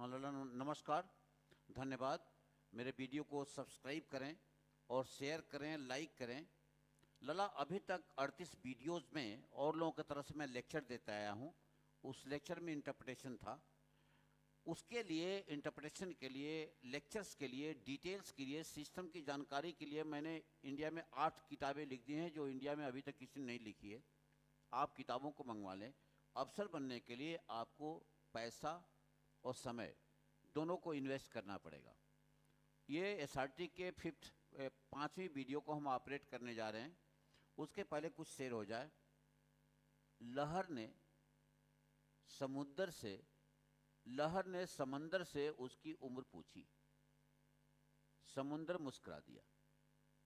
हाँ लला, नमस्कार, धन्यवाद। मेरे वीडियो को सब्सक्राइब करें और शेयर करें, लाइक करें। लला, अभी तक 38 वीडियोज़ में और लोगों की तरफ से मैं लेक्चर देता आया हूँ। उस लेक्चर में इंटरप्रिटेशन था। उसके लिए, इंटरप्रिटेशन के लिए, लेक्चर्स के लिए, डिटेल्स के लिए, सिस्टम की जानकारी के लिए मैंने इंडिया में 8 किताबें लिख दी हैं, जो इंडिया में अभी तक किसी ने नहीं लिखी है। आप किताबों को मंगवा लें। अफसर बनने के लिए आपको पैसा और समय दोनों को इन्वेस्ट करना पड़ेगा। ये एसआरटी के 5वीं वीडियो को हम ऑपरेट करने जा रहे हैं। उसके पहले कुछ शेर हो जाए। लहर ने समंदर से उसकी उम्र पूछी। समुंदर मुस्कुरा दिया,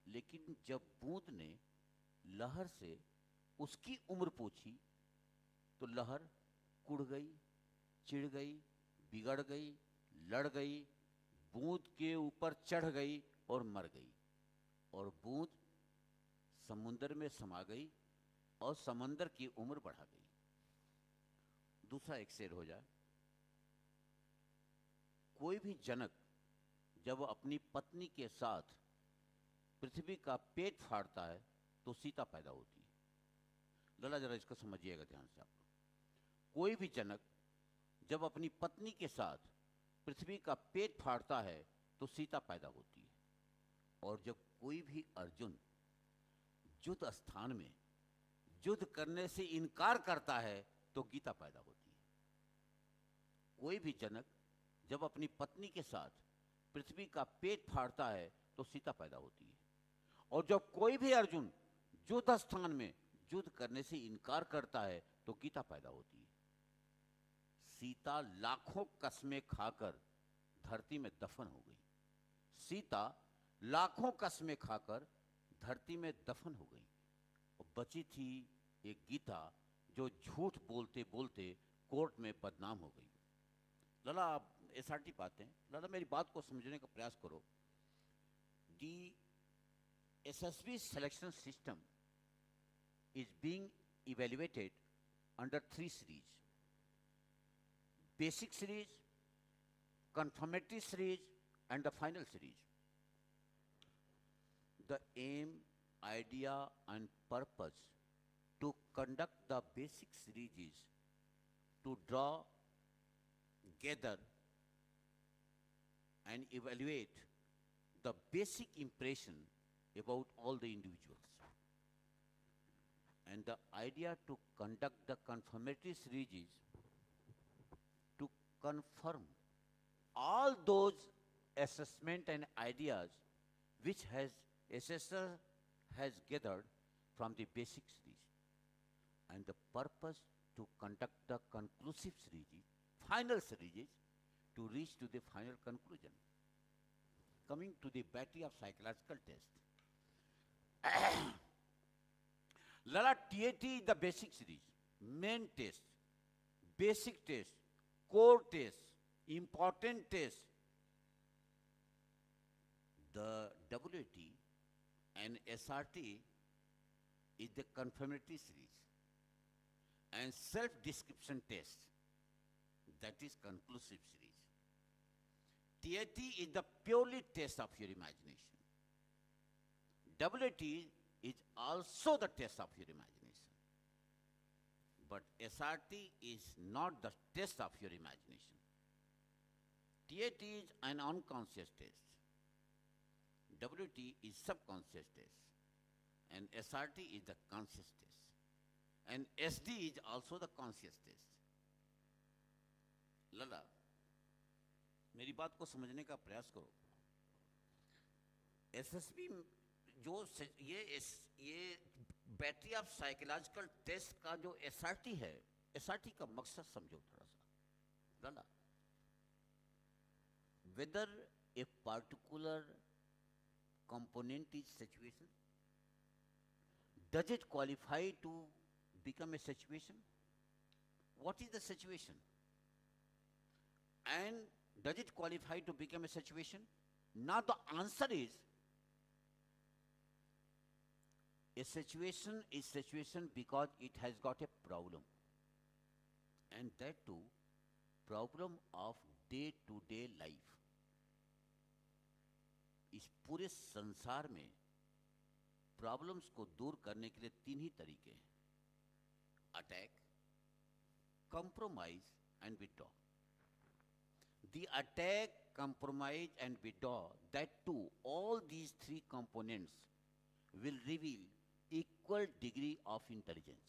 लेकिन जब बूंद ने लहर से उसकी उम्र पूछी तो लहर कुढ़ गई, चिढ़ गई, बिगड़ गई, लड़ गई, बूंद के ऊपर चढ़ गई और मर गई, और बूंद समुंदर में समा गई और समंदर की उम्र बढ़ा गई। दूसरा एक शेर हो जाए। कोई भी जनक जब अपनी पत्नी के साथ पृथ्वी का पेट फाड़ता है तो सीता पैदा होती है। लला, जरा इसको समझिएगा ध्यान से आप लोग। कोई भी जनक जब अपनी पत्नी के साथ पृथ्वी का पेट फाड़ता है तो सीता पैदा होती है, और जब कोई भी अर्जुन युद्ध स्थान में युद्ध करने से इनकार करता है तो गीता पैदा होती है। कोई भी जनक जब अपनी पत्नी के साथ पृथ्वी का पेट फाड़ता है तो सीता पैदा होती है, और जब कोई भी अर्जुन युद्ध स्थान में युद्ध करने से इनकार करता है तो गीता पैदा होती है। सीता लाखों कस्में खाकर धरती में दफन हो गई। सीता लाखों कस्में खाकर धरती में दफन हो गई, और बची थी एक गीता जो झूठ बोलते बोलते कोर्ट में बदनाम हो गई। लला, आप एसआरटी पाते हैं। लला, मेरी बात को समझने का प्रयास करो। The SSB selection system is being evaluated under 3 series: basic series, confirmatory series, and the final series. The aim, idea, and purpose to conduct the basic series is to draw, gather, and evaluate the basic impression about all the individuals. And the idea to conduct the confirmatory series is to confirm all those assessment and ideas which assessor has gathered from the basic series. And the purpose to conduct the conclusive series, final series, to reach to the final conclusion. Coming to the battery of psychological test. Lala, TAT is the basic series, main test, basic test, core test, important test. The WT and SRT is the confirmatory series, and self-description test, that is conclusive series. TAT is the purely test of your imagination. WT is also the test of your imagination. But SRT is not the test of your imagination. TAT is an unconscious test. WT is subconscious test. And SRT is the conscious test. And SD is also the conscious test. लला, मेरी बात को समझने का प्रयास करो। SSB जो ये battery of psychological test का जो एसआरटी है, एसआरटी का मकसद समझो थोड़ा सा। लला, whether a particular component is situation, does it qualify to become a situation? What is the situation? And does it qualify to become a situation? Now the answer is, a situation is situation because it has got a problem, and that too problem of day to day life, इस पूरे संसार में problems को दूर करने के लिए तीन ही तरीके हैं: attack, compromise and withdraw. The attack, compromise and withdraw, that too, all these three components will reveal equal degree of intelligence.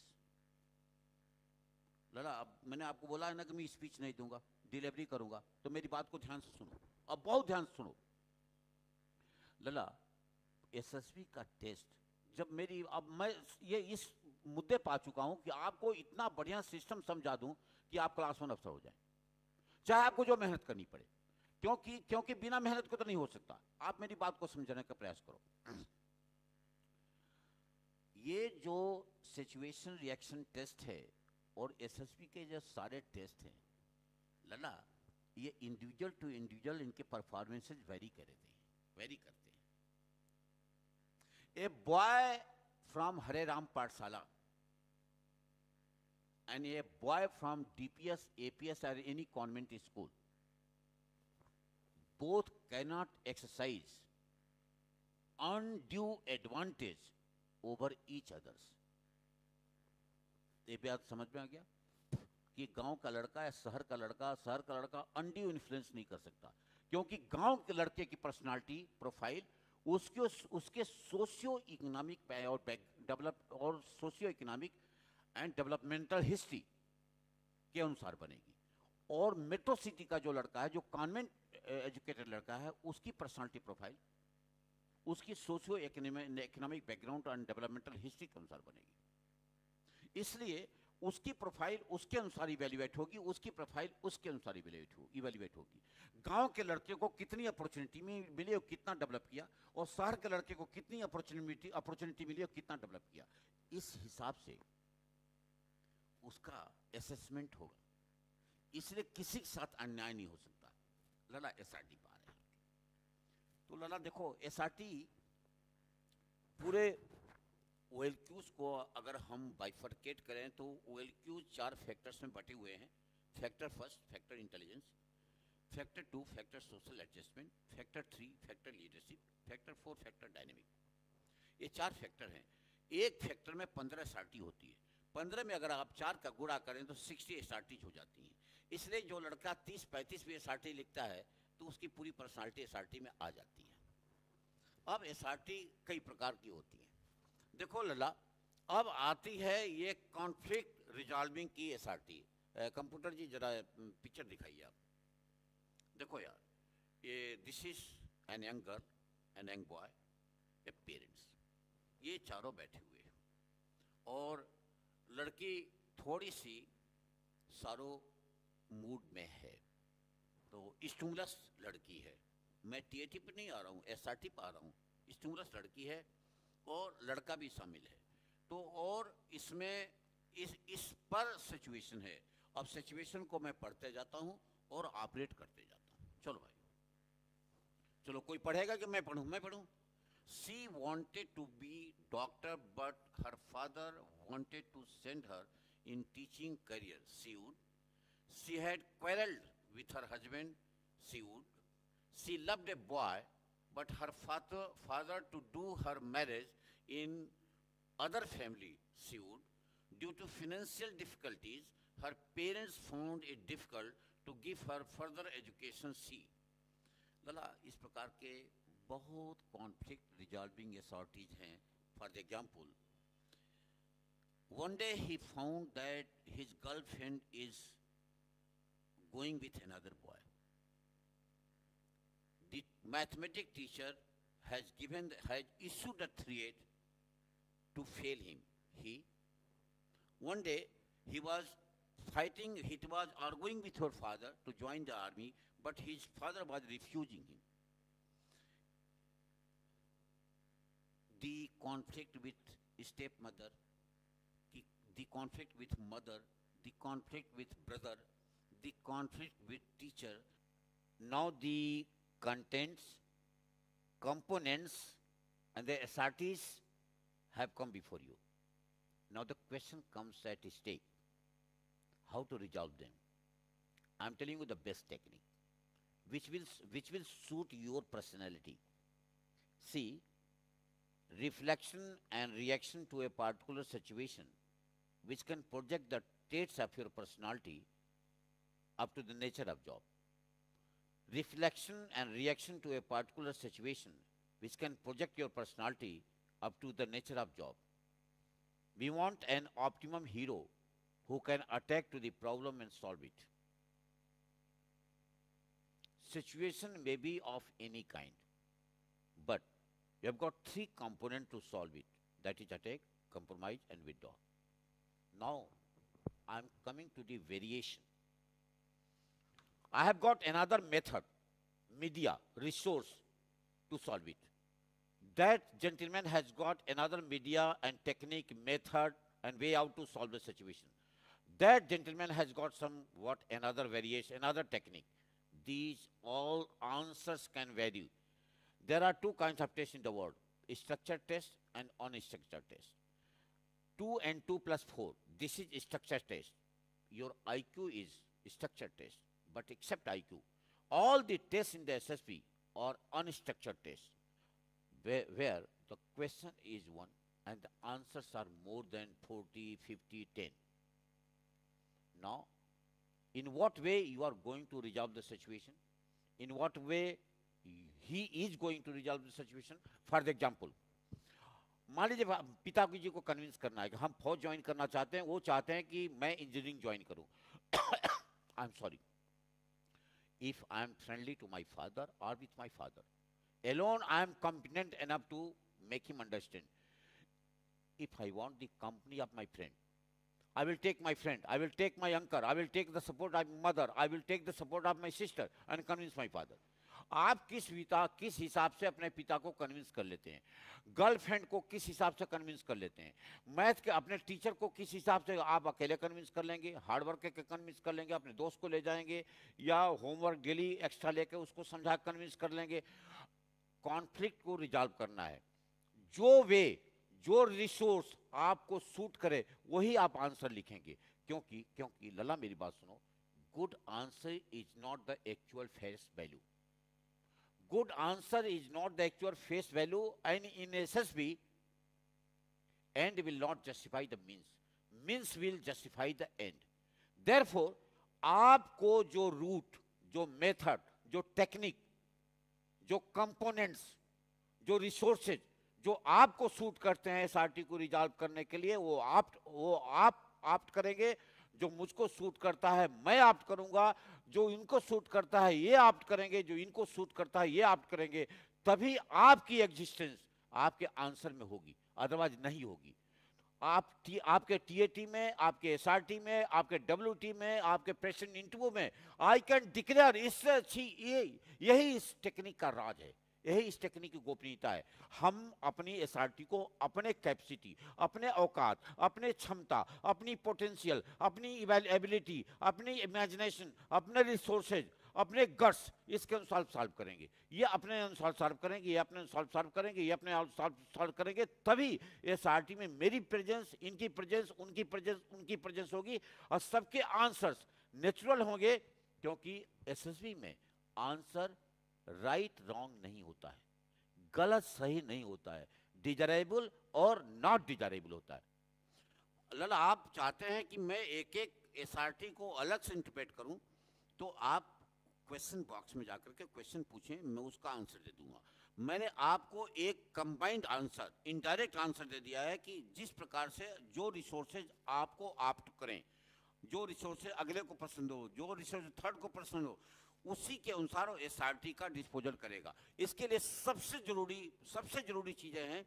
लड़ा, अब मैंने आपको बोला है ना कि मैं स्पीच नहीं दूंगा, डिलीवरी करूंगा, तो मेरी बात को ध्यान से सुनो, अब बहुत ध्यान से सुनो। लड़ा, एसएसबी का टेस्ट जब मेरी, अब मैं ये इस मुद्दे पा चुका हूं कि आपको इतना बढ़िया सिस्टम समझा दूं कि आप क्लास 1 अफसर हो जाएं, चाहे आपको जो मेहनत करनी पड़े, क्योंकि बिना मेहनत को तो नहीं हो सकता। आप मेरी बात को समझने का प्रयास करो। ये जो सिचुएशन रिएक्शन टेस्ट है और एसएसबी के जो सारे टेस्ट हैं लला, ये इंडिविजुअल टू इंडिविजुअल इनके परफॉर्मेंसेज वेरी करते हैं। ए बॉय फ्रॉम हरे राम पाठशाला and a boy from DPS, APS or any convent school, both cannot exercise undue advantage over each others. ये बात समझ में आ गया कि गांव का लड़का या शहर का लड़का अनड्यू इन्फ्लुएंस नहीं कर सकता, क्योंकि गांव के लड़के की पर्सनालिटी प्रोफाइल उसके सोशियो इकोनॉमिक और socio economic and developmental history के अनुसार बनेगी। और मेट्रो सिटी का जो लड़का है, जो कॉन्वेंट एजुकेटेड लड़का है, उसकी पर्सनालिटी प्रोफाइल उसकी socio economic background and developmental history के अनुसार बनेगी। इसलिए उसकी प्रोफाइल उसके अनुसार इवेल्युएट होगी, उसकी प्रोफाइल उसके अनुसार इवेल्युएट होगी। गांव के लड़के को कितनी अपॉर्चुनिटी मिली और कितना डेवलप किया, और शहर के लड़के को कितनी अपॉर्चुनिटी मिली और कितना डेवलप किया, इस हिसाब से उसका असेसमेंट होगा। इसलिए किसी के साथ अन्याय नहीं हो सकता। लला एसआरटी पा रहे हैं, तो लला देखो, एसआरटी पूरे ओएलक्यूज को अगर हम बाइफरकेट करें तो ओएलक्यूज 4 फैक्टर्स में बटे हुए हैं। Factor first, factor intelligence; factor 2, factor social adjustment; factor 3, factor leadership; factor 4, factor dynamic. ये 4 फैक्टर हैं। एक फैक्टर में 15 एसआरटी होती है। 15 में अगर आप 4 का गुणा करें तो 60 एसआरटीज हो जाती हैं। इसलिए जो लड़का 30-35 भी एसआरटी लिखता है तो उसकी पूरी पर्सनालिटी एसआरटी में आ जाती है। अब एसआरटी कई प्रकार की होती है। देखो लला, अब आती है ये कॉन्फ्लिक्ट रिजॉल्विंग की एसआरटी। कंप्यूटर जी जरा पिक्चर दिखाइए आप। देखो यार, ये this is an young girl, an young boy, a parents, ये चारों बैठे हुए हैं और लड़की थोड़ी सी सारो मूड में है, तो स्टिमुलस लड़की है। मैं टीएटी पे नहीं आ रहा हूँ, एसआरटी पे आ रहा हूँ। स्टिमुलस लड़की है और लड़का भी शामिल है। तो और इसमें इस पर सिचुएशन है। अब सिचुएशन को मैं पढ़ते जाता हूँ और ऑपरेट करते जाता हूँ। चलो भाई, चलो कोई पढ़ेगा कि मैं पढ़ूँ? She wanted to be doctor, but her father wanted to send her in teaching career. She had quarreled with her husband. She loved a boy, but her father to do her marriage in other family. Due to financial difficulties, her parents found it difficult to give her further education. लला, इस प्रकार के बहुत conflict resolving एसआरटीज हैं। For example, one day he found that his girlfriend is going with another boy. The mathematics teacher has issued a threat to fail him. One day he was arguing with her father to join the army, but his father was refusing him. The conflict with stepmother, the conflict with mother, the conflict with brother, the conflict with teacher. Now the contents, components, and the SRTs have come before you. Now the question comes at stake: how to resolve them? I'm telling you the best technique. which will suit your personality. See, reflection and reaction to a particular situation which can project the traits of your personality up to the nature of job. Reflection and reaction to a particular situation which can project your personality up to the nature of job. We want an optimum hero who can attack to the problem and solve it. Situation may be of any kind, but you have got three components to solve it. That is attack, compromise, and withdraw. Now, I am coming to the variation. I have got another method, media, resource to solve it. That gentleman has got another media and technique, method, and way out to solve the situation. That gentleman has got another variation, another technique. These all answers can vary. There are two kinds of tests in the world, structured test and unstructured test. 2 and 2 plus 4, this is structured test. Your IQ is structured test, but except IQ. All the tests in the SSB are unstructured tests, where the question is one and the answers are more than 40, 50, 10. Now, in what way you are going to resolve the situation? In what way he is going to resolve the situation? For example, मान लीजिए पिताजी जी को convince करना है कि हम फौज join करना चाहते हैं, वो चाहते हैं कि मैं इंजीनियरिंग ज्वाइन करूं. I am sorry, if I am friendly to my father or with my father, alone I am competent enough to make him understand. If I want the company of my friend, I will take my friend, I will take my uncle, I will take the support of my mother, I will take the support of my sister and convince my father. आप किस हिसाब से अपने पिता को convince कर लेते हैं, गर्लफ्रेंड को किस हिसाब से कन्विंस कर लेते हैं, मैथ के अपने टीचर को किस हिसाब से आप अकेले कन्विंस कर लेंगे, हार्ड वर्क के कन्विंस कर लेंगे, अपने दोस्त को ले जाएंगे या होमवर्क डेली एक्स्ट्रा लेके उसको समझा कन्विंस कर लेंगे. कॉन्फ्लिक्ट को रिजॉल्व करना है. जो रिसोर्स आपको सूट करे वही आप आंसर लिखेंगे. क्योंकि लला मेरी बात सुनो, good answer is not the actual face value. Good answer is not the actual face value, and in SSB, end will not justify the means. Means will justify the end. Therefore, आपको जो root, जो method, जो technique, जो components, जो resources जो आपको suit करते हैं एसआरटी को रिजॉल्व करने के लिए, वो आप ऑप्ट करेंगे. जो मुझको सूट करता है मैं ऑप्ट करूंगा, जो इनको सूट करता है ये ऑप्ट करेंगे, जो इनको सूट करता है ये ऑप्ट करेंगे. तभी आपकी एग्जिस्टेंस आपके आंसर में होगी, अदरवाइज नहीं होगी. आपके टीएटी में, आपके एसआरटी में, आपके डब्ल्यूटी में, आपके प्रेसिडेंट इंटरव्यू में आई कैन डिक्लेयर, इससे अच्छी यही इस टेक्निक का राज है, यही इस टेक्निक की गोपनीयता है. हम अपनी एसआरटी को अपने कैपेसिटी, अपने औकात, अपने क्षमता, अपनी पोटेंशियल, अपनी एबिलिटी, अपनी इमेजिनेशन, अपने रिसोर्सेज, अपने गट्स, इसके अनुसार सॉल्व करेंगे. ये अपने अनुसार सॉल्व करेंगे, ये अपने अनुसार सॉल्व करेंगे, ये अपने सॉल्व करेंगे. तभी एसआरटी में मेरी प्रेजेंस, इनकी प्रेजेंस, उनकी प्रेजेंस होगी और सबके आंसर्स नेचुरल होंगे. क्योंकि एसएसबी में आंसर राइट रॉन्ग नहीं होता है, गलत सही नहीं होता है, डिजायरेबल और नॉट डिजायरेबल होता है. लला, आप चाहते हैं कि मैं एक एक एसआरटी को अलग से इंटरप्रेट करूं, तो आप क्वेश्चन बॉक्स में जाकर के क्वेश्चन पूछें, मैं उसका आंसर दे दूंगा. मैंने आपको एक कंबाइंड आंसर, इनडायरेक्ट आंसर दे दिया है कि जिस प्रकार से जो रिसोर्सेज आपको ऑप्ट करें, जो रिसोर्सेज अगले को पसंद हो, जो रिसोर्सेज थर्ड को पसंद हो, उसी के अनुसार एसआरटी का डिस्पोजल करेगा. इसके लिए सबसे जरूरी चीजें हैं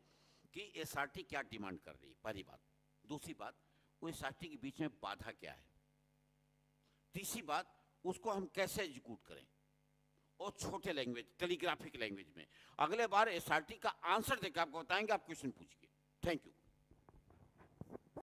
कि एसआरटी क्या डिमांड कर रही है, पहली बात. दूसरी बात, वो एसआरटी के बीच में बाधा क्या है. तीसरी बात, उसको हम कैसे एग्जीक्यूट करें, और छोटे लैंग्वेज, टेलीग्राफिक लैंग्वेज में. अगले बार एसआरटी का आंसर देकर आपको बताएंगे, आप क्वेश्चन पूछिए. Thank you.